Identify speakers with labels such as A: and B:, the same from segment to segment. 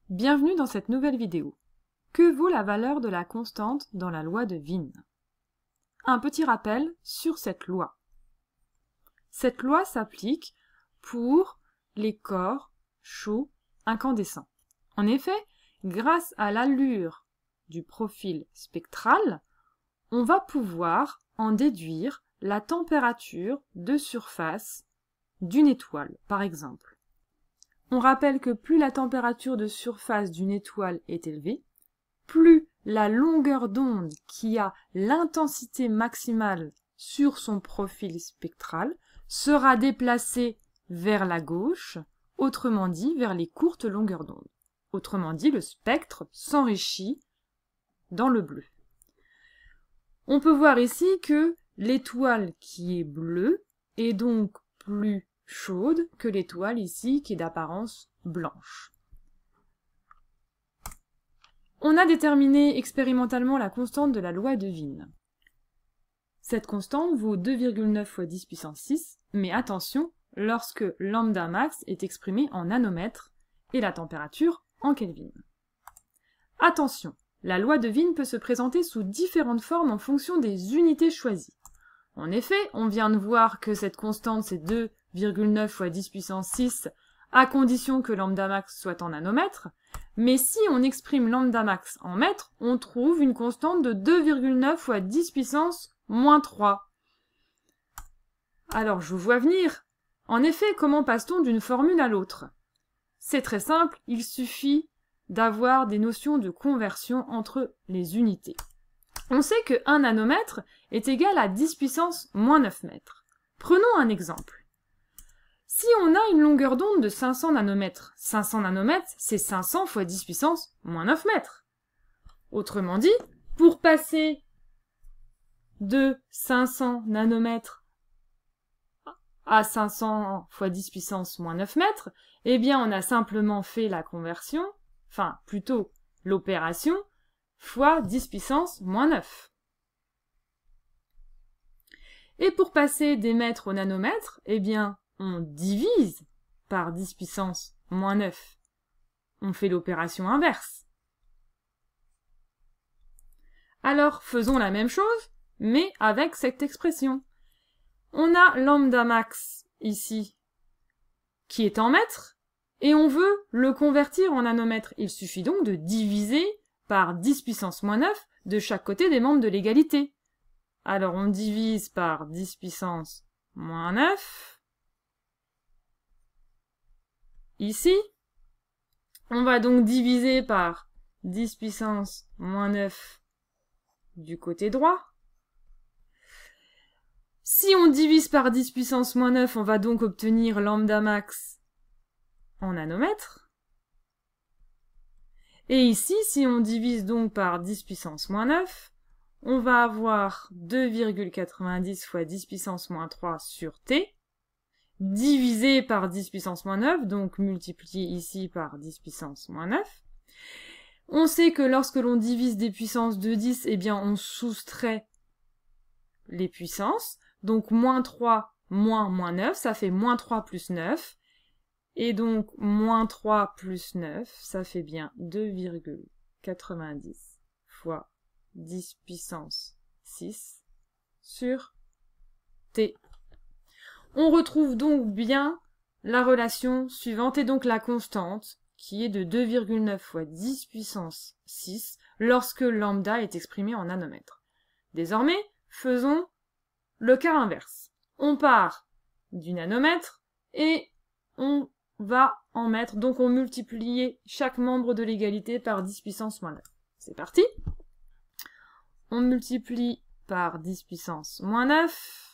A: Bienvenue dans cette nouvelle vidéo. Que vaut la valeur de la constante dans la loi de Wien? Un petit rappel sur cette loi. Cette loi s'applique pour les corps chauds incandescents. En effet, grâce à l'allure du profil spectral, on va pouvoir en déduire la température de surface d'une étoile, par exemple. On rappelle que plus la température de surface d'une étoile est élevée, plus la longueur d'onde qui a l'intensité maximale sur son profil spectral sera déplacée vers la gauche, autrement dit vers les courtes longueurs d'onde. Autrement dit, le spectre s'enrichit dans le bleu. On peut voir ici que l'étoile qui est bleue est donc plus chaude que l'étoile ici qui est d'apparence blanche. On a déterminé expérimentalement la constante de la loi de Wien. Cette constante vaut 2,9 fois 10 puissance 6, mais attention, lorsque lambda max est exprimé en nanomètres et la température en Kelvin. Attention, la loi de Wien peut se présenter sous différentes formes en fonction des unités choisies. En effet, on vient de voir que cette constante c'est 2,9 fois 10 puissance 6 à condition que lambda max soit en nanomètres, mais si on exprime lambda max en mètres, on trouve une constante de 2,9 fois 10 puissance moins 3. Alors je vous vois venir. En effet, comment passe-t-on d'une formule à l'autre? C'est très simple, il suffit d'avoir des notions de conversion entre les unités. On sait que 1 nanomètre est égal à 10 puissance moins 9 mètres. Prenons un exemple. Si on a une longueur d'onde de 500 nanomètres, c'est 500 fois 10 puissance moins 9 mètres. Autrement dit, pour passer de 500 nanomètres à 500 fois 10 puissance moins 9 mètres, eh bien on a simplement fait la conversion, enfin plutôt l'opération, fois 10 puissance moins 9. Et pour passer des mètres au nanomètre, eh bien on divise par 10 puissance moins 9. On fait l'opération inverse. Alors faisons la même chose, mais avec cette expression. On a lambda max ici, qui est en mètres, et on veut le convertir en nanomètres. Il suffit donc de diviser par 10 puissance moins 9 de chaque côté des membres de l'égalité. Alors on divise par 10 puissance moins 9. Ici, on va donc diviser par 10 puissance moins 9 du côté droit. Si on divise par 10 puissance moins 9, on va donc obtenir lambda max en nanomètres. Et ici, si on divise donc par 10 puissance moins 9, on va avoir 2,90 fois 10 puissance moins 3 sur t, divisé par 10 puissance moins 9, donc multiplié ici par 10 puissance moins 9. On sait que lorsque l'on divise des puissances de 10, eh bien on soustrait les puissances. Donc moins 3 moins 9, ça fait moins 3 plus 9. Et donc moins 3 plus 9, ça fait bien 2,90 fois 10 puissance 6 sur t. On retrouve donc bien la relation suivante et donc la constante qui est de 2,9 fois 10 puissance 6 lorsque lambda est exprimé en nanomètres. Désormais, faisons le cas inverse. On part du nanomètre et on va en mètres, donc on multiplie chaque membre de l'égalité par 10 puissance moins 9. C'est parti. On multiplie par 10 puissance moins 9.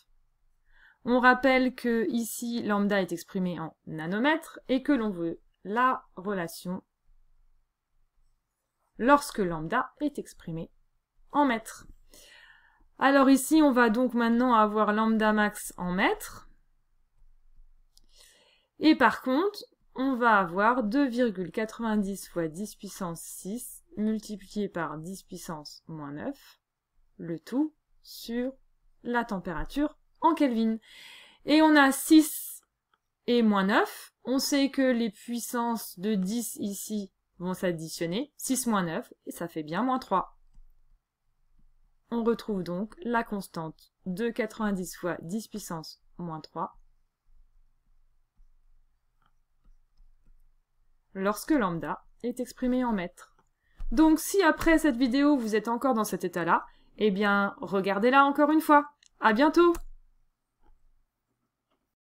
A: On rappelle que ici, lambda est exprimé en nanomètres et que l'on veut la relation lorsque lambda est exprimé en mètres. Alors ici, on va donc maintenant avoir lambda max en mètres. Et par contre, on va avoir 2,90 fois 10 puissance 6 multiplié par 10 puissance moins 9, le tout sur la température en Kelvin. Et on a 6 et moins 9. On sait que les puissances de 10 ici vont s'additionner, 6 moins 9, et ça fait bien moins 3. On retrouve donc la constante de 90 fois 10 puissance moins 3 lorsque lambda est exprimé en mètres. Donc si après cette vidéo vous êtes encore dans cet état-là, eh bien regardez-la encore une fois. À bientôt!